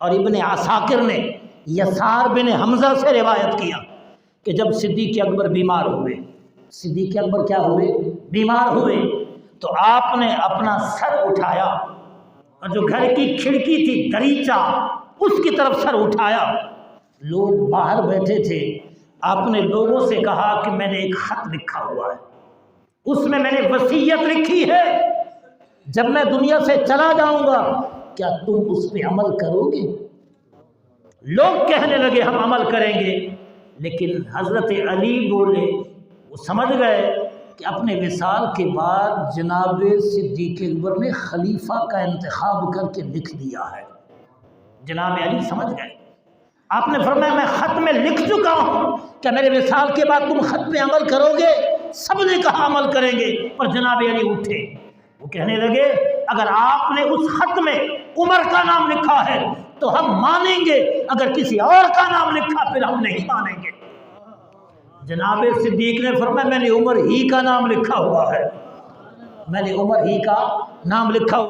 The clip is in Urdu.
اور ابن عساکر نے یسار بن حمزہ سے روایت کیا کہ جب صدیق اکبر بیمار ہوئے، صدیق اکبر کیا ہوئے؟ بیمار ہوئے، تو آپ نے اپنا سر اٹھایا اور جو گھر کی کھڑکی تھی دریچہ اس کی طرف سر اٹھایا، لوگ باہر بیٹھے تھے، آپ نے لوگوں سے کہا کہ میں نے ایک خط لکھا ہوا ہے، اس میں نے وصیت لکھی ہے، جب میں دنیا سے چلا جاؤں گا کیا تم اس پہ عمل کرو گے؟ لوگ کہنے لگے ہم عمل کریں گے، لیکن حضرت علی بولے، وہ سمجھ گئے کہ اپنے وصال کے بعد جناب صدیق اکبر نے خلیفہ کا انتخاب کر کے لکھ دیا ہے۔ جناب علی سمجھ گئے، آپ نے فرمایا میں خط میں لکھ چکا ہوں، کیا میرے وصال کے بعد تم خط پہ عمل کرو گے؟ سب نے کہا عمل کریں گے، اور جناب علی اٹھے، وہ کہنے لگے اگر آپ نے اس خط میں عمر کا نام لکھا ہے تو ہم مانیں گے، اگر کسی اور کا نام لکھا پھر ہم نہیں مانیں گے۔ جناب صدیق نے فرمایا میں نے عمر ہی کا نام لکھا ہوا ہے، میں نے عمر ہی کا نام لکھا ہوا